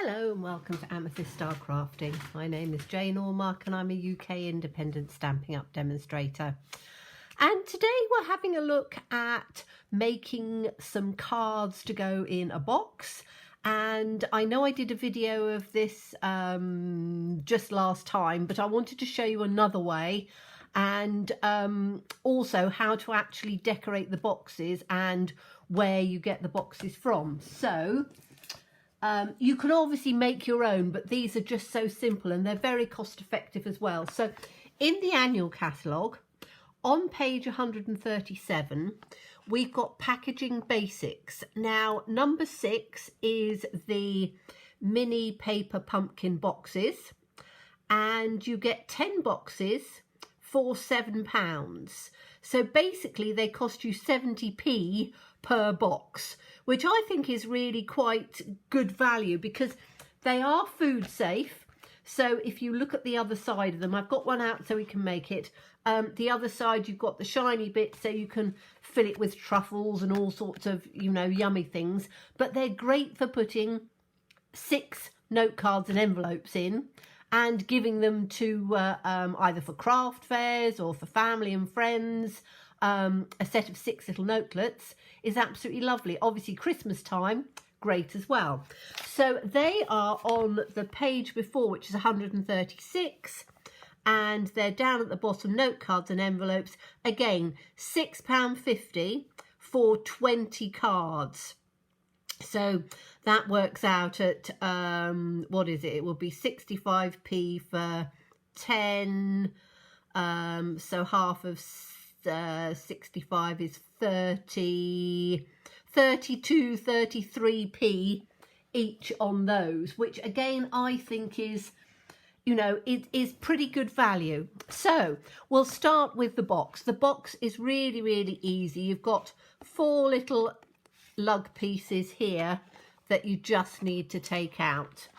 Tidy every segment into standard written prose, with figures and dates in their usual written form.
Hello and welcome to Amethyst Style Crafting. My name is Jane Allmark and I'm a UK independent Stampin' Up demonstrator. And today we're having a look at making some cards to go in a box. And I know I did a video of this just last time, but I wanted to show you another way and also how to actually decorate the boxes and where you get the boxes from. So you can obviously make your own, but these are just so simple and they're very cost effective as well. So in the annual catalogue, on page 137, we've got packaging basics. Now, number 6 is the mini paper pumpkin boxes, and you get 10 boxes for £7. So basically they cost you 70p per box, which I think is really quite good value because they are food safe. So if you look at the other side of them, I've got one out so we can make it. The other side, you've got the shiny bit so you can fill it with truffles and all sorts of, you know, yummy things. But they're great for putting 6 note cards and envelopes in and giving them to either for craft fairs or for family and friends. A set of 6 little notelets is absolutely lovely. Obviously Christmas time, great as well. So they are on the page before, which is 136, and they're down at the bottom, note cards and envelopes. Again, £6.50 for 20 cards. So that works out at, what is it? It will be 65p for 10, so half of 65 is 32, 33p each on those, which again I think is, you know, it is pretty good value. So we'll start with the box. The box is really easy. You've got 4 little lug pieces here that you just need to take out.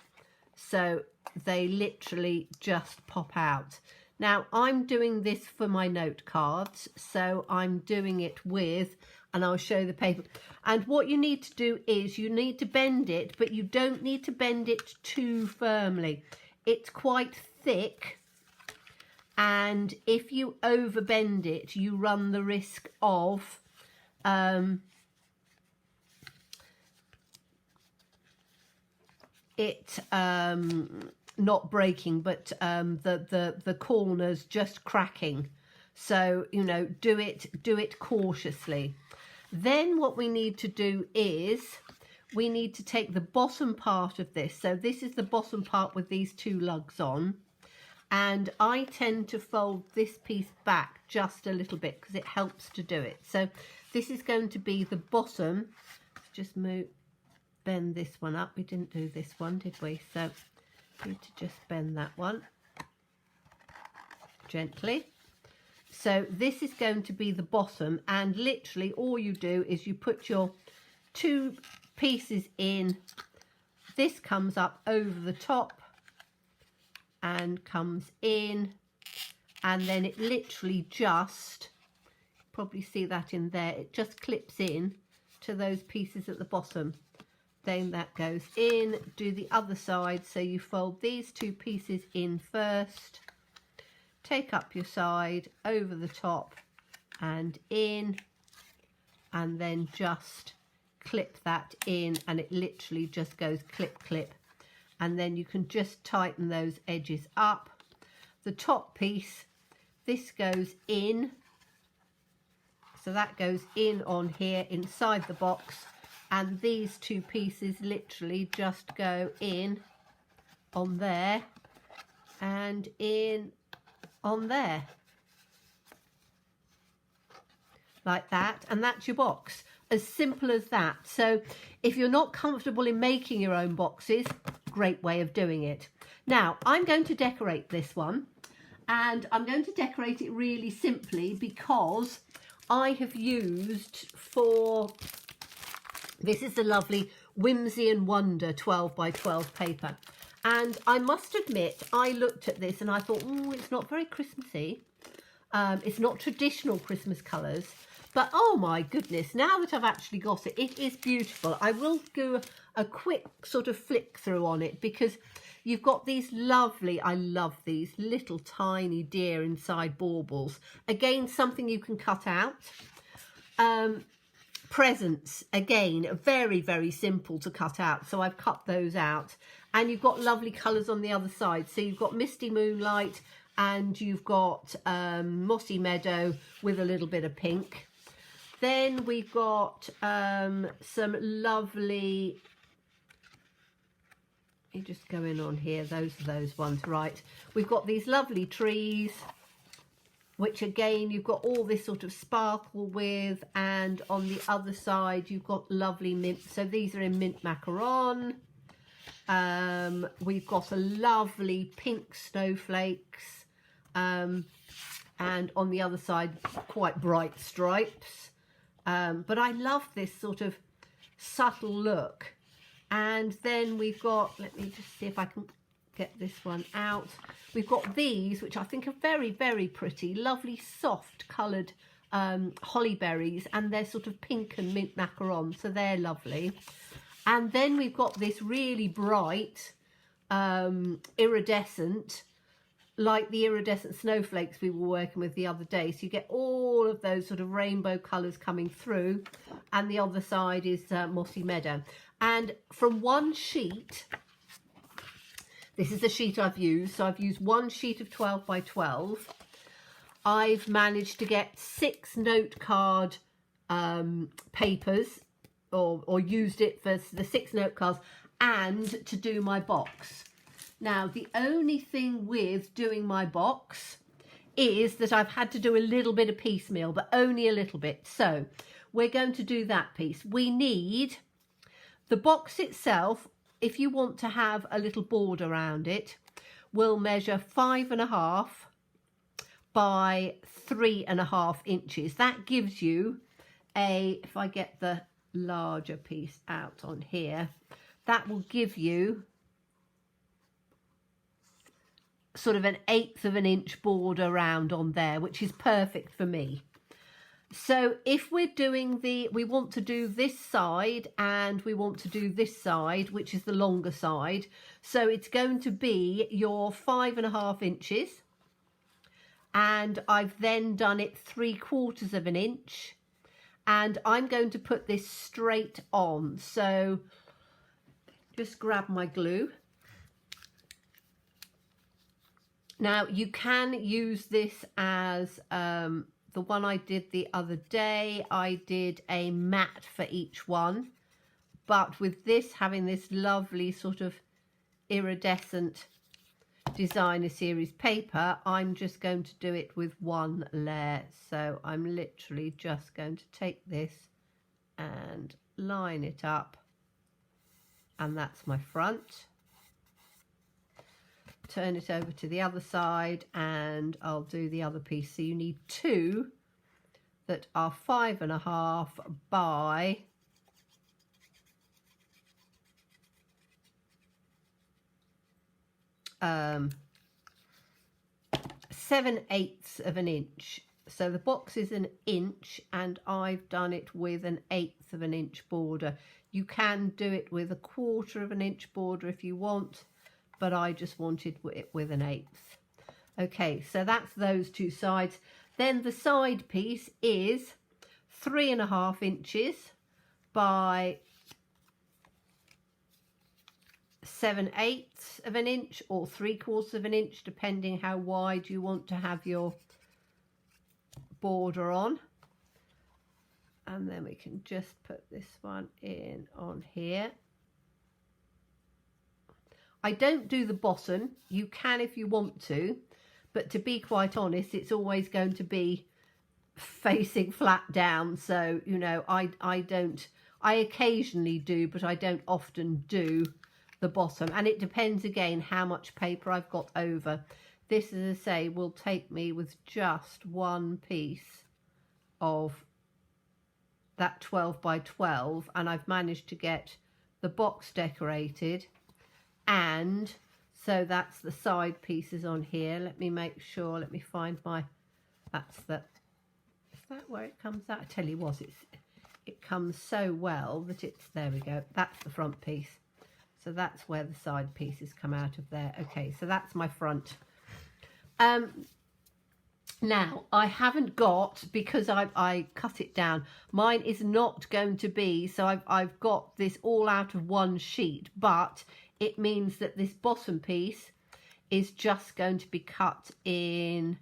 So they literally just pop out. Now, I'm doing this for my note cards, so I'm doing it with, and I'll show the paper. And what you need to do is you need to bend it, but you don't need to bend it too firmly. It's quite thick, and if you overbend it, you run the risk of not breaking, but the corners just cracking. So, you know, do it cautiously. Then what we need to do is we need to take the bottom part of this. So this is the bottom part with these 2 lugs on, and I tend to fold this piece back just a little bit because it helps to do it. So this is going to be the bottom. Just bend this one up. We didn't do this one, did we? So need to just bend that one gently. So this is going to be the bottom, and literally all you do is you put your 2 pieces in. This comes up over the top and comes in, and then it literally just, probably see that in there, it just clips in to those pieces at the bottom. Then that goes in. Do the other side. So you fold these 2 pieces in first, take up your side over the top and in, and then just clip that in, and it literally just goes clip clip, and then you can just tighten those edges up. The top piece, this goes in, so that goes in on here inside the box. And these 2 pieces literally just go in on there and in on there. Like that. And that's your box. As simple as that. So if you're not comfortable in making your own boxes, great way of doing it. Now, I'm going to decorate this one. And I'm going to decorate it really simply because I have used this is the lovely Whimsy Wonder 12 by 12 paper. And I must admit, I looked at this and I thought, it's not very Christmassy. It's not traditional Christmas colours. But oh my goodness, now that I've actually got it, it is beautiful. I will do a quick sort of flick through on it, because you've got these lovely, I love these little tiny deer inside baubles. Again, something you can cut out. Presents, again, very, very simple to cut out. So I've cut those out. And you've got lovely colours on the other side. So you've got Misty Moonlight and you've got Mossy Meadow with a little bit of pink. Then we've got some lovely, you just go in on here, those are those ones, right. We've got these lovely trees, which again, you've got all this sort of sparkle with, and on the other side, you've got lovely mint. So these are in mint macaron. We've got a lovely pink snowflakes, and on the other side, quite bright stripes. But I love this sort of subtle look. And then we've got, let me just see if I can get this one out. We've got these, which I think are very, very pretty, lovely soft coloured holly berries, and they're sort of pink and mint macaron, so they're lovely. And then we've got this really bright iridescent, like the iridescent snowflakes we were working with the other day. So you get all of those sort of rainbow colours coming through, and the other side is Mossy Meadow. And from one sheet, this is the sheet I've used, so I've used one sheet of 12 by 12. I've managed to get 6 note card papers, or used it for the 6 note cards, and to do my box. Now, the only thing with doing my box is that I've had to do a little bit of piecemeal, but only a little bit. So we're going to do that piece. We need the box itself. If you want to have a little border around it, will measure 5.5 by 3.5 inches. That gives you a, if I get the larger piece out on here, that will give you sort of an 1/8 of an inch border round on there, which is perfect for me. So if we're doing we want to do this side and we want to do this side, which is the longer side. So it's going to be your 5.5 inches. And I've then done it 3/4 of an inch. And I'm going to put this straight on. So just grab my glue. Now you can use this as the one I did the other day. I did a mat for each one, but with this having this lovely sort of iridescent designer series paper, I'm just going to do it with one layer. So I'm literally just going to take this and line it up, and that's my front. Turn it over to the other side and I'll do the other piece. So you need 2 that are 5.5 by 7/8 of an inch. So the box is an inch and I've done it with an 1/8 of an inch border. You can do it with a 1/4 of an inch border if you want, but I just wanted it with an 1/8. Okay, so that's those 2 sides. Then the side piece is 3.5 inches by 7/8 of an inch or 3/4 of an inch, depending how wide you want to have your border on. And then we can just put this one in on here. I don't do the bottom. You can if you want to, but to be quite honest, it's always going to be facing flat down. So, you know, I don't, I occasionally do, but I don't often do the bottom. And it depends again how much paper I've got over. This, as I say, will take me with just one piece of that 12 by 12. And I've managed to get the box decorated. And so that's the side pieces on here. Let me make sure, let me find my, that's the, is that where it comes out? I tell you what, it comes so well that it's, there we go, that's the front piece. So that's where the side pieces come out of there. Okay, so that's my front. Now, I haven't got, because I cut it down, mine is not going to be, so I've got this all out of one sheet, but it means that this bottom piece is just going to be cut in,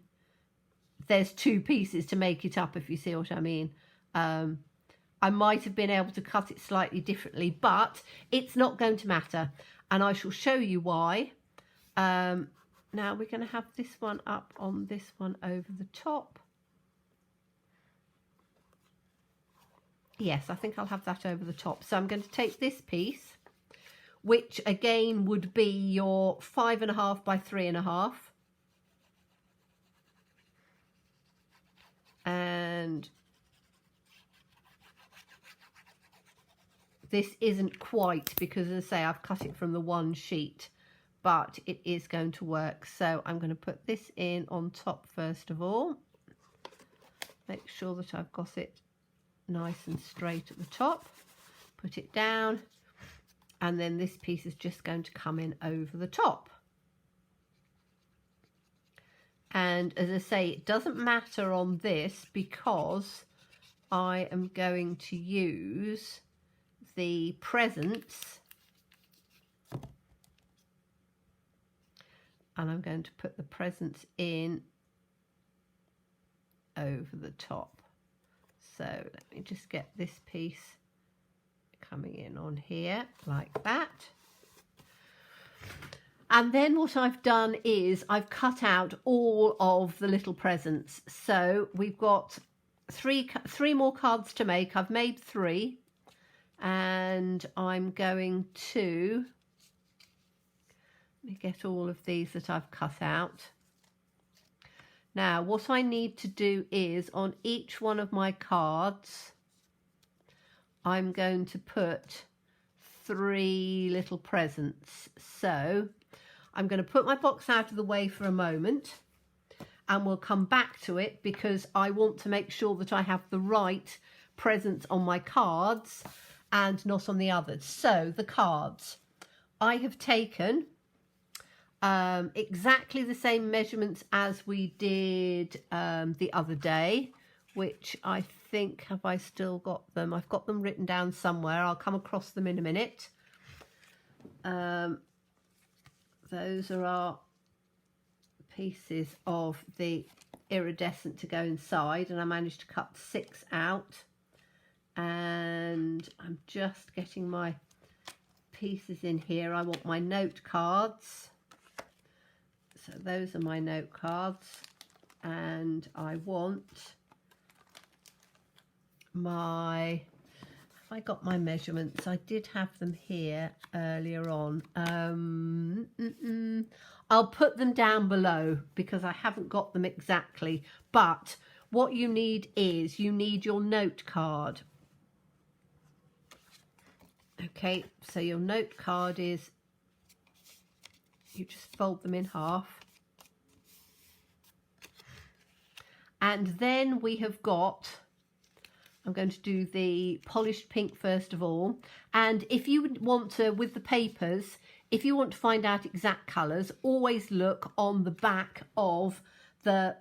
there's two pieces to make it up, if you see what I mean. I might have been able to cut it slightly differently, but it's not going to matter, and I shall show you why. Now we're going to have this one up on this one over the top. Yes, I think I'll have that over the top. So I'm going to take this piece, which again would be your 5.5 by 3.5. And this isn't quite, because as I say, I've cut it from the one sheet, but it is going to work. So I'm going to put this in on top first of all. Make sure that I've got it nice and straight at the top. Put it down, and then this piece is just going to come in over the top. And as I say, it doesn't matter on this because I am going to use the presents, and I'm going to put the presents in over the top. So let me just get this piece coming in on here like that. And then what I've done is I've cut out all of the little presents. So we've got three more cards to make. I've made 3, and I'm going to, let me get all of these that I've cut out. Now what I need to do is on each one of my cards I'm going to put 3 little presents. So I'm going to put my box out of the way for a moment, and we'll come back to it because I want to make sure that I have the right presents on my cards and not on the others. So the cards, I have taken exactly the same measurements as we did the other day, which I think, have I still got them? I've got them written down somewhere. I'll come across them in a minute. Those are our pieces of the iridescent to go inside, and I managed to cut 6 out, and I'm just getting my pieces in here. I want my note cards. So those are my note cards, and I want my, have I got my measurements? I did have them here earlier on. I'll put them down below because I haven't got them exactly, but what you need is you need your note card. Okay, so your note card is, you just fold them in half, and then we have got, I'm going to do the polished pink first of all, and if you would want to, with the papers, if you want to find out exact colours, always look on the back of the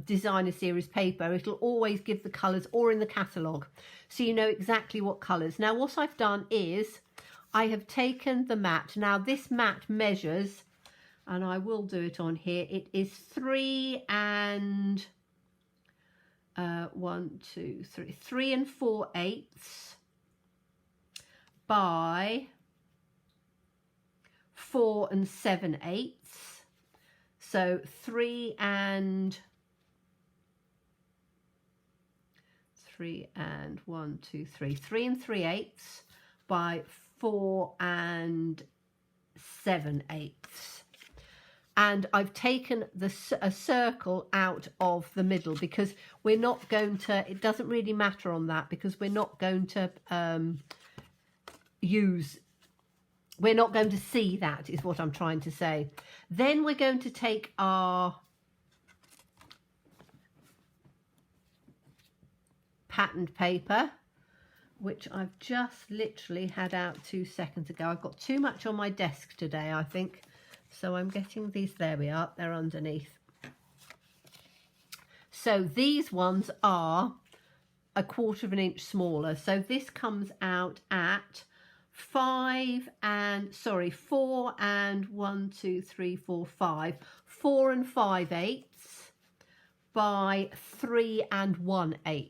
designer series paper. It'll always give the colours, or in the catalogue, so you know exactly what colours. Now what I've done is I have taken the mat. Now this mat measures, and I will do it on here, it is 3 and 3 4/8 by 4 7/8. So 3 and 3 3/8 by 4 7/8. And I've taken a circle out of the middle because we're not going to, it doesn't really matter on that because we're not going to we're not going to see that, is what I'm trying to say. Then we're going to take our patterned paper, which I've just literally had out 2 seconds ago. I've got too much on my desk today, I think. So I'm getting these, there we are, they're underneath. So these ones are 1/4 inch smaller. So this comes out at 4 and 1, 2, 3, 4, 5, 4 5/8 by 3 1/8.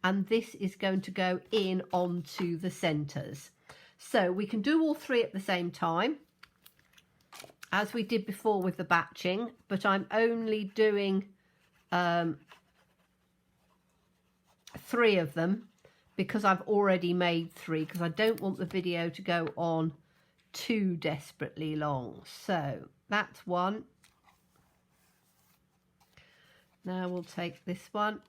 And this is going to go in onto the centres. So we can do all 3 at the same time, as we did before with the batching, but I'm only doing 3 of them because I've already made 3, because I don't want the video to go on too desperately long. So that's one. Now we'll take this one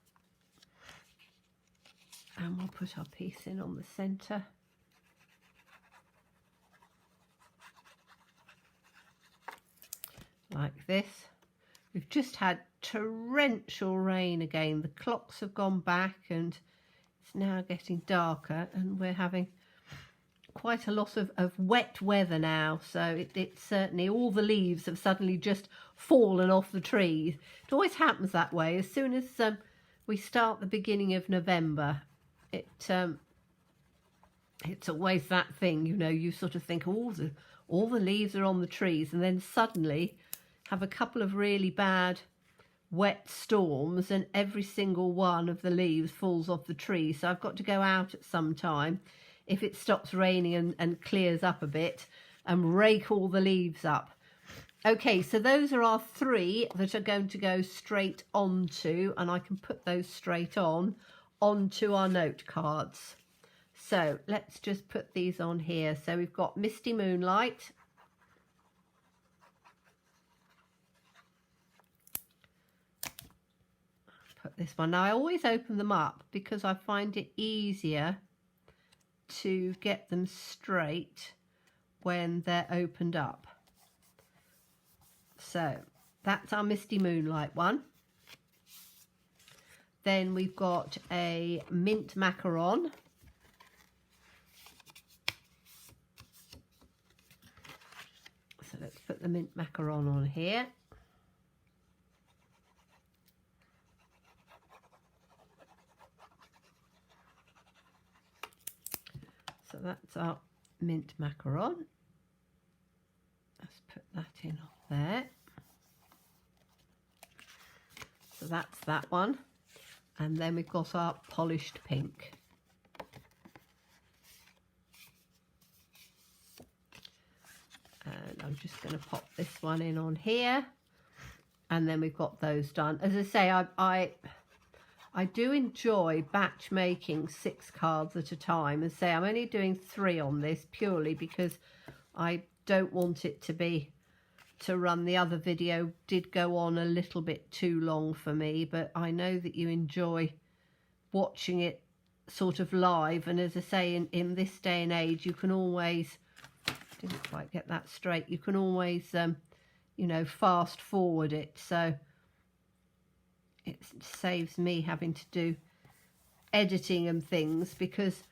and we'll put our piece in on the centre. Like this. We've just had torrential rain again. The clocks have gone back and it's now getting darker, and we're having quite a lot of wet weather now. So it's certainly, all the leaves have suddenly just fallen off the trees. It always happens that way. As soon as we start the beginning of November, it's always that thing, you know, you sort of think, oh, all the leaves are on the trees, and then suddenly have a couple of really bad wet storms and every single one of the leaves falls off the tree. So I've got to go out at some time, if it stops raining and clears up a bit, and rake all the leaves up. Okay, so those are our 3 that are going to go straight onto, and I can put those straight onto our note cards. So let's just put these on here. So we've got Misty Moonlight. Put this one. Now I always open them up because I find it easier to get them straight when they're opened up. So that's our Misty Moonlight one. Then we've got a Mint Macaron. So let's put the Mint Macaron on here. So that's our Mint Macaron. Let's put that in off there. So that's that one. And then we've got our Polished Pink. And I'm just going to pop this one in on here. And then we've got those done. As I say, I do enjoy batch making 6 cards at a time. And say I'm only doing 3 on this purely because I don't want it to run. The other video did go on a little bit too long for me, but I know that you enjoy watching it sort of live. And as I say, in this day and age, you can always, didn't quite get that straight, you can always you know, fast forward it. So it saves me having to do editing and things, because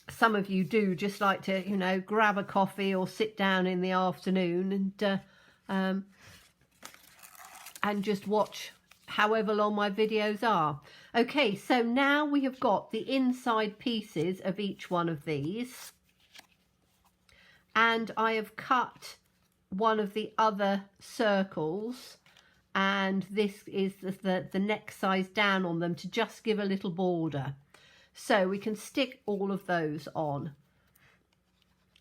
some of you do just like to, you know, grab a coffee or sit down in the afternoon and just watch however long my videos are. Okay, so now we have got the inside pieces of each one of these, and I have cut one of the other circles, and this is the next size down on them to just give a little border. So we can stick all of those on.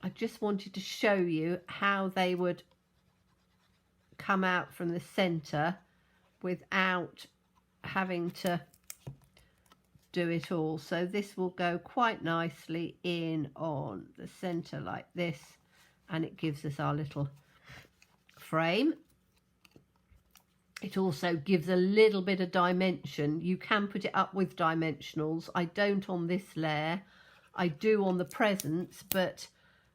I just wanted to show you how they would come out from the center without having to do it all. So this will go quite nicely in on the center like this, and it gives us our little frame. It also gives a little bit of dimension. You can put it up with dimensionals. I don't on this layer. I do on the presents, but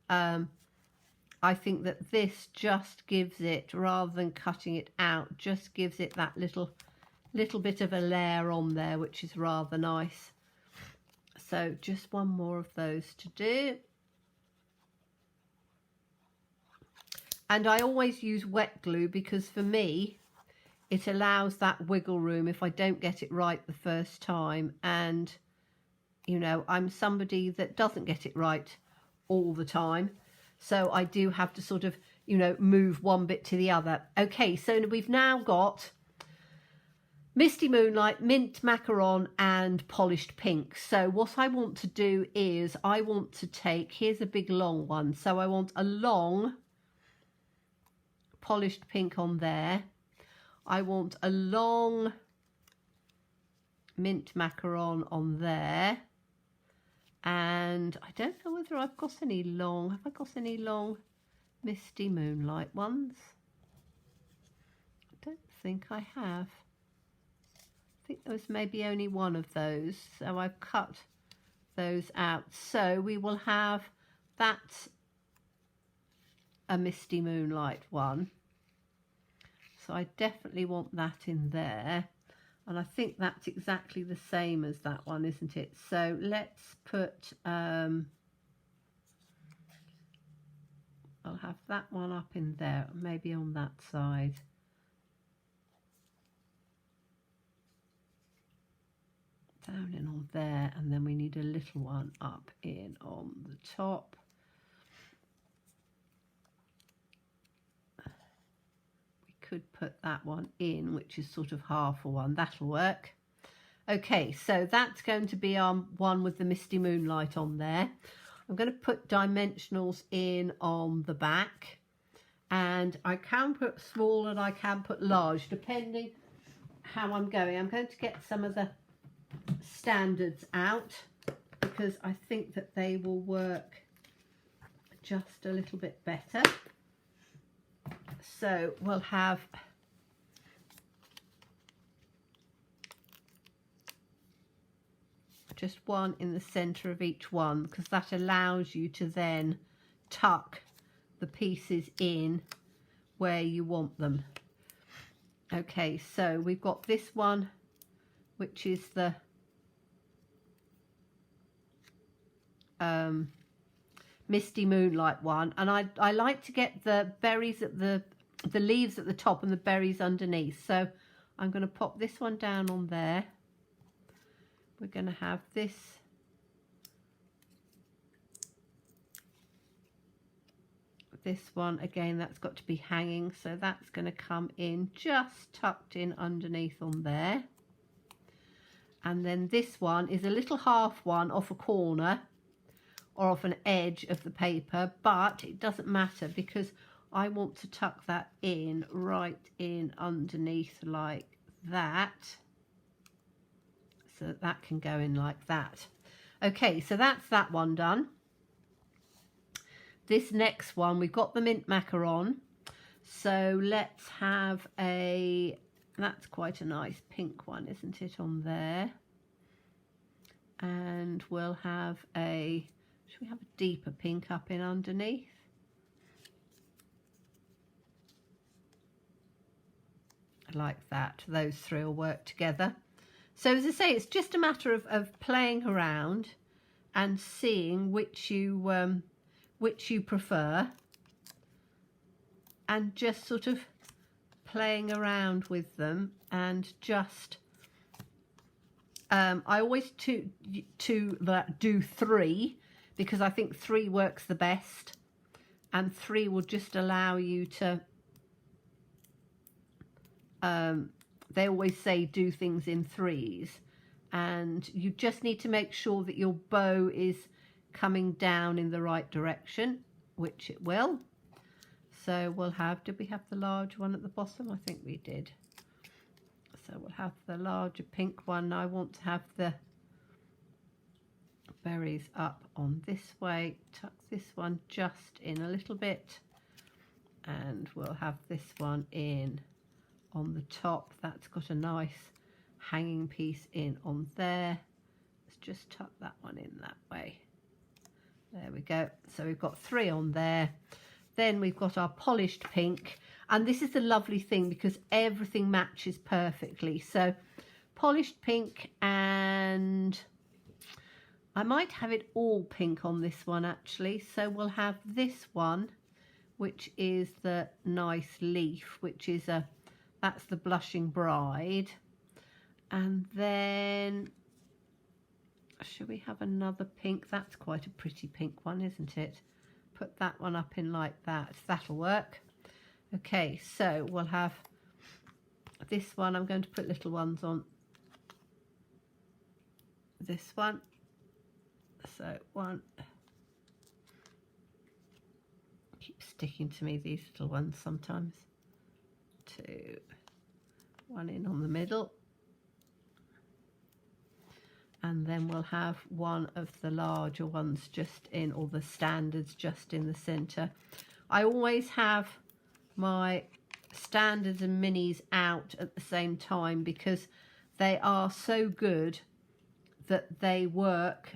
I think that this just gives it, rather than cutting it out, just gives it that little bit of a layer on there, which is rather nice. So just one more of those to do. And I always use wet glue because for me, it allows that wiggle room if I don't get it right the first time. And, you know, I'm somebody that doesn't get it right all the time. So I do have to sort of, you know, move one bit to the other. Okay, so we've now got Misty Moonlight, Mint Macaron and Polished Pink. So what I want to do is I want to take, here's a big long one. So I want a long Polished Pink on there. I want a long Mint Macaron on there. And I don't know whether I've got any long, have I got any long Misty Moonlight ones? I don't think I have. I think there was maybe only one of those, so I've cut those out. So we will have that, a Misty Moonlight one. So I definitely want that in there. And I think that's exactly the same as that one, isn't it? So let's put, I'll have that one up in there, maybe on that side. Down in on there, and then we need a little one up in on the top. We could put that one in, which is sort of half a one. That'll work. Okay, so that's going to be our one with the Misty Moonlight on there. I'm going to put dimensionals in on the back, and I can put small and I can put large depending how I'm going. I'm going to get some of the standards out because I think that they will work just a little bit better. So we'll have just one in the center of each one because that allows you to then tuck the pieces in where you want them. Okay, so we've got this one, which is the Misty Moonlight one, and I like to get the berries at the leaves at the top and the berries underneath. So I'm going to pop this one down on there. We're going to have this one again, that's got to be hanging, so that's going to come in just tucked in underneath on there. And then this one is a little half one off a corner or off an edge of the paper, but it doesn't matter because I want to tuck that in right in underneath like that, so that can go in like that. Okay, so that's that one done. This next one, we've got the Mint Macaron, so let's have a, that's quite a nice pink one, isn't it, on there? And we'll have a, should we have a deeper pink up in underneath? Like that, those three will work together. So as I say, it's just a matter of playing around and seeing which you prefer, and just sort of playing around with them, and just I always do three because I think three works the best, and three will just allow you to they always say do things in threes, and you just need to make sure that your bow is coming down in the right direction, which it will. So we'll have, did we have the large one at the bottom? I think we did. So we'll have the larger pink one. I want to have the berries up on this way, tuck this one just in a little bit, and we'll have this one in on the top. That's got a nice hanging piece in on there. Let's just tuck that one in that way. There we go. So we've got three on there. Then we've got our polished pink, and this is the lovely thing because everything matches perfectly. So polished pink and I might have it all pink on this one actually. So we'll have this one, which is the nice leaf, which is that's the Blushing Bride. And then, should we have another pink? That's quite a pretty pink one, isn't it? Put that one up in like that. That'll work. Okay, so we'll have this one. I'm going to put little ones on this one. So one. Keep sticking to me, these little ones sometimes. Two. One in on the middle. And then we'll have one of the larger ones just in, or the standards just in the center. I always have my standards and minis out at the same time because they are so good that they work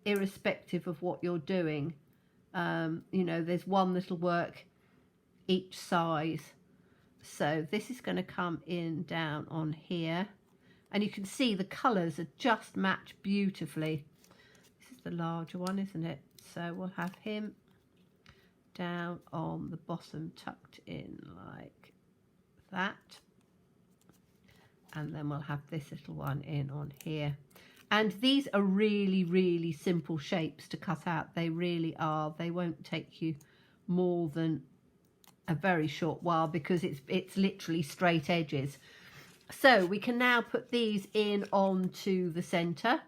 irrespective of what you're doing. You know, there's one that'll work each size. So this is going to come in down on here. And you can see the colours are just matched beautifully. This is the larger one, isn't it? So we'll have him down on the bottom, tucked in like that. And then we'll have this little one in on here. And these are really, really simple shapes to cut out. They really are. They won't take you more than a very short while because it's literally straight edges. So we can now put these in onto the center.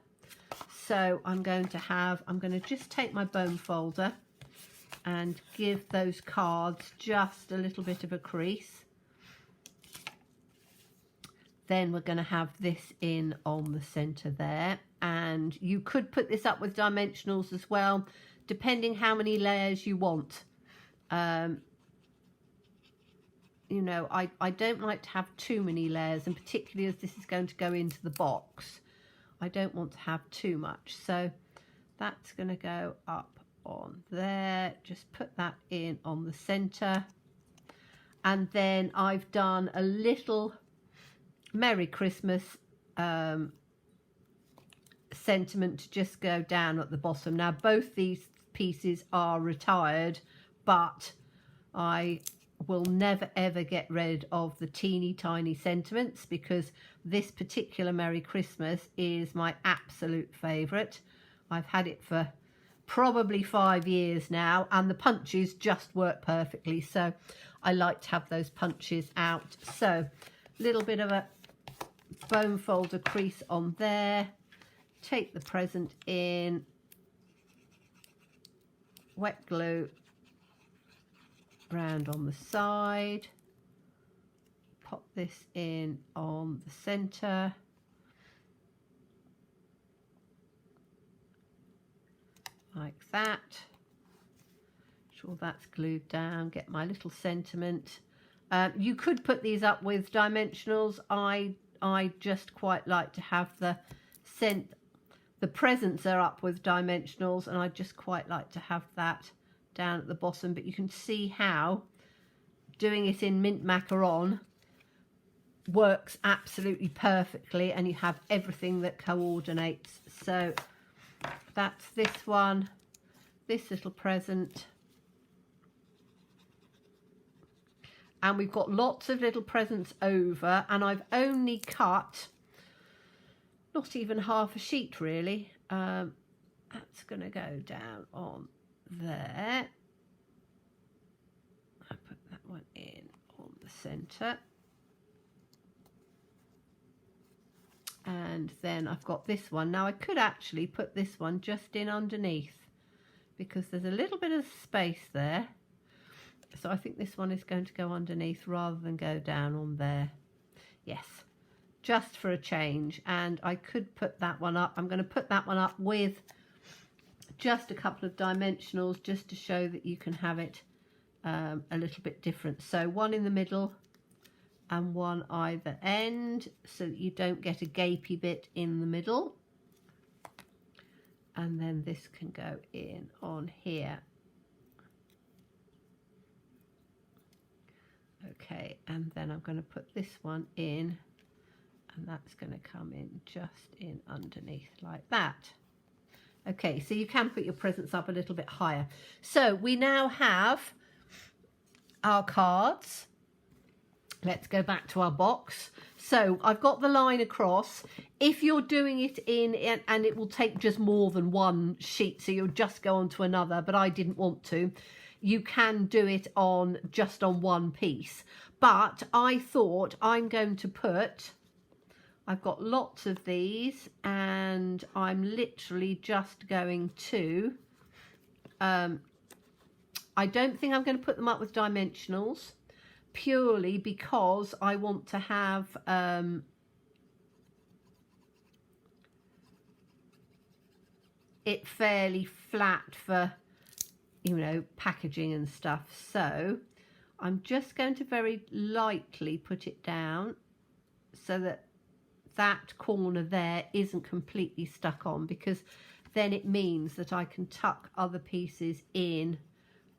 So I'm going to just take my bone folder and give those cards just a little bit of a crease. Then we're going to have this in on the center there. And you could put this up with dimensionals as well, depending how many layers you want. You know, I don't like to have too many layers, and particularly as this is going to go into the box, I don't want to have too much. So that's going to go up on there. Just put that in on the center. And then I've done a little Merry Christmas sentiment to just go down at the bottom. Now both these pieces are retired, but I will never ever get rid of the teeny tiny sentiments because this particular Merry Christmas is my absolute favourite. I've had it for probably 5 years now, and the punches just work perfectly, so I like to have those punches out. So a little bit of a bone folder crease on there, take the present in, wet glue round on the side, pop this in on the center, like that. Sure that's glued down. Get my little sentiment. You could put these up with dimensionals. I just quite like to have the presents are up with dimensionals, and I just quite like to have that down at the bottom. But you can see how doing it in mint macaron works absolutely perfectly, and you have everything that coordinates. So that's this one, this little present, and we've got lots of little presents over, and I've only cut not even half a sheet really. That's going to go down on there. I put that one in on the center, and then I've got this one. Now I could actually put this one just in underneath because there's a little bit of space there, so I think this one is going to go underneath rather than go down on there. Yes, just for a change. And I could put that one up. I'm going to put that one up with just a couple of dimensionals just to show that you can have it a little bit different. So one in the middle and one either end, so that you don't get a gapey bit in the middle. And then this can go in on here. Okay, and then I'm going to put this one in, and that's going to come in just in underneath like that. Okay, so you can put your presents up a little bit higher. So we now have our cards. Let's go back to our box. So I've got the line across. If you're doing it and it will take just more than one sheet, so you'll just go on to another, but I didn't want to, you can do it on just on one piece. But I thought I'm going to put, I've got lots of these, and I'm literally just going to, I don't think I'm going to put them up with dimensionals, purely because I want to have it fairly flat for, you know, packaging and stuff. So I'm just going to very lightly put it down so that that corner there isn't completely stuck on, because then it means that I can tuck other pieces in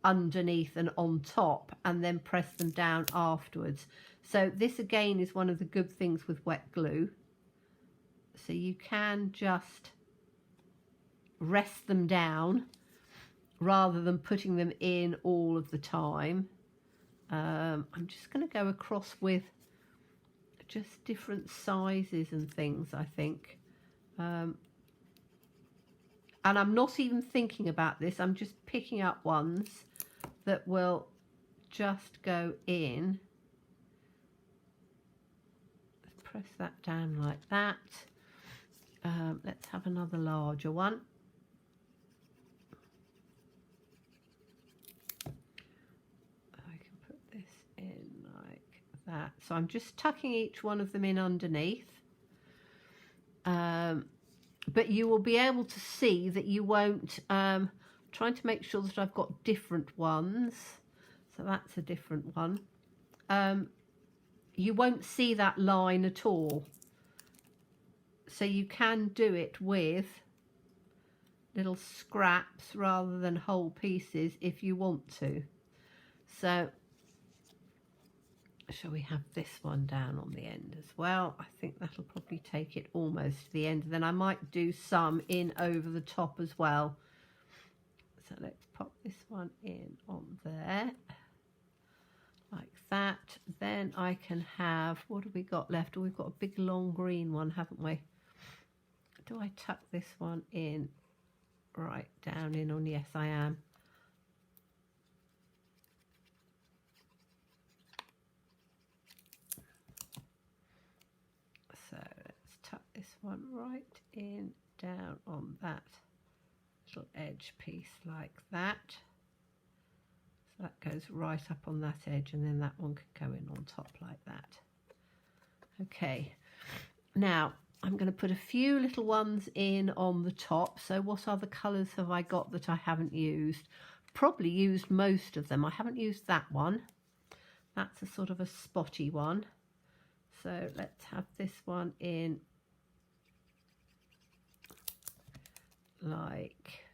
underneath and on top and then press them down afterwards. So this again is one of the good things with wet glue. So you can just rest them down rather than putting them in all of the time. I'm just going to go across with just different sizes and things, I think. And I'm not even thinking about this. I'm just picking up ones that will just go in. Let's press that down like that. Let's have another larger one. I can put this in like that. So I'm just tucking each one of them in underneath. But you will be able to see that you won't, trying to make sure that I've got different ones. So that's a different one. You won't see that line at all. So you can do it with little scraps rather than whole pieces if you want to. So shall we have this one down on the end as well? I think that'll probably take it almost to the end. Then I might do some in over the top as well. So let's pop this one in on there like that. Then I can have, what have we got left? Oh, we've got a big long green one, haven't we? Do I tuck this one in right down in on? Yes, I am. So let's tuck this one right in down on that little edge piece like that. So that goes right up on that edge, and then that one could go in on top like that. Okay, now I'm going to put a few little ones in on the top. So what other colours have I got that I haven't used? Probably used most of them. I haven't used that one. That's a sort of a spotty one. So let's have this one in like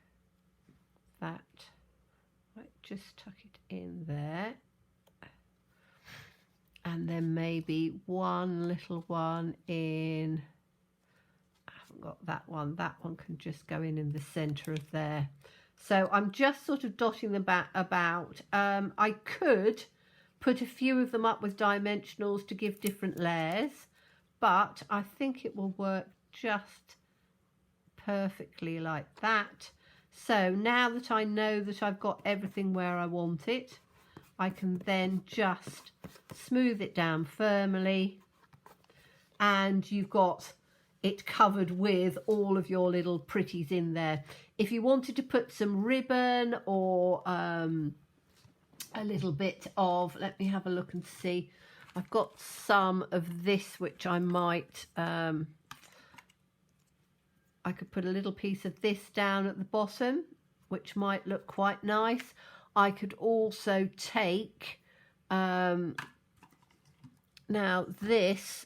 that. Right, just tuck it in there. And then maybe one little one in, I haven't got that one. That one can just go in the centre of there. So I'm just sort of dotting them about. I could put a few of them up with dimensionals to give different layers, but I think it will work just perfectly like that. So now that I know that I've got everything where I want it, I can then just smooth it down firmly, and you've got it covered with all of your little pretties in there. If you wanted to put some ribbon or a little bit of, let me have a look and see, I've got some of this which I might, I could put a little piece of this down at the bottom, which might look quite nice. I could also take, now this,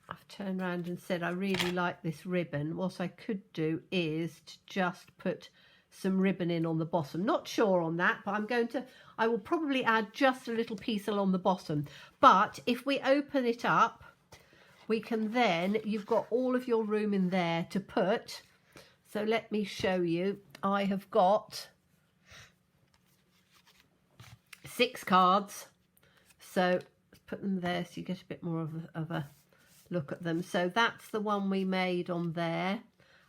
I've turned around and said I really like this ribbon. What I could do is to just put some ribbon in on the bottom. Not sure on that, but I will probably add just a little piece along the bottom. But if we open it up, we can then, you've got all of your room in there to put So let me show you. I have got 6 cards. So put them there so you get a bit more of a look at them. So that's the one we made on there.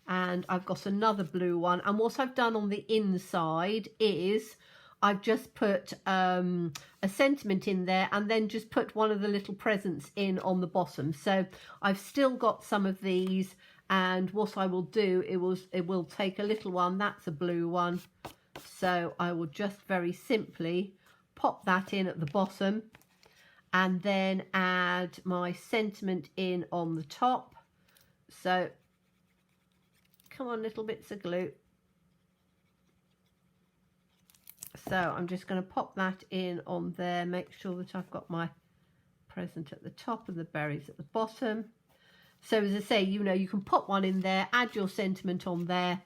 And I've got another blue one. And what I've done on the inside is I've just put a sentiment in there and then just put one of the little presents in on the bottom. So I've still got some of these, and what I will do, it will take a little one. That's a blue one. So I will just very simply pop that in at the bottom and then add my sentiment in on the top. So come on, little bits of glue. So I'm just going to pop that in on there, make sure that I've got my present at the top and the berries at the bottom. So as I say, you know, you can pop one in there, add your sentiment on there.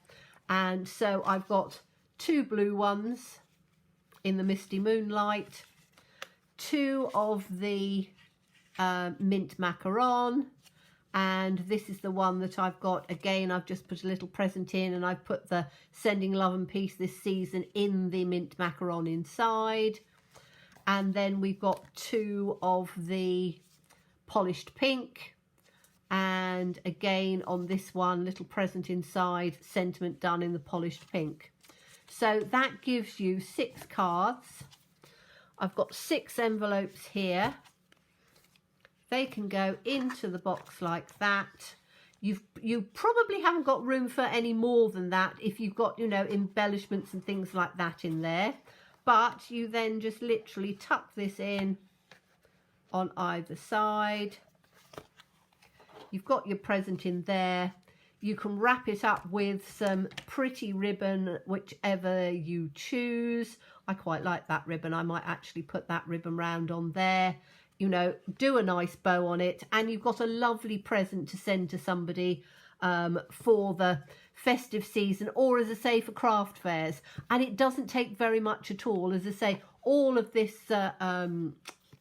And so I've got 2 blue ones in the Misty Moonlight, 2 of the mint macaron, and this is the one that I've got. Again, I've just put a little present in, and I've put the Sending Love and Peace this season in the mint macaron inside. And then we've got 2 of the polished pink, and again on this one, little present inside, sentiment done in the polished pink. So that gives you 6 cards. I've got 6 envelopes here. They can go into the box like that. You probably haven't got room for any more than that if you've got, you know, embellishments and things like that in there. But you then just literally tuck this in on either side. You've got your present in there. You can wrap it up with some pretty ribbon, whichever you choose. I quite like that ribbon. I might actually put that ribbon round on there. You know, do a nice bow on it, and you've got a lovely present to send to somebody for the festive season, or as I say, for craft fairs. And it doesn't take very much at all. As I say, all of this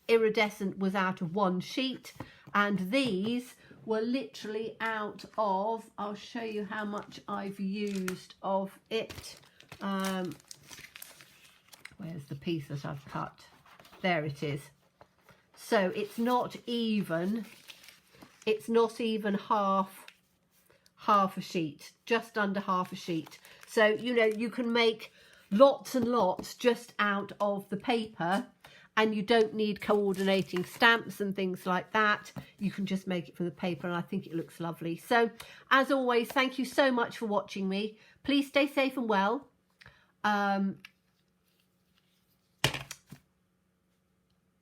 iridescent was out of 1 sheet, and these were literally out of, I'll show you how much I've used of it. Where's the piece that I've cut? There it is. So it's not even half a sheet, just under half a sheet. So, you know, you can make lots and lots just out of the paper, and you don't need coordinating stamps and things like that. You can just make it from the paper, and I think it looks lovely. So as always, thank you so much for watching me. Please stay safe and well.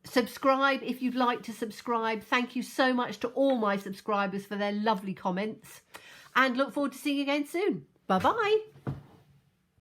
Subscribe if you'd like to subscribe. Thank you so much to all my subscribers for their lovely comments, and look forward to seeing you again soon. Bye bye.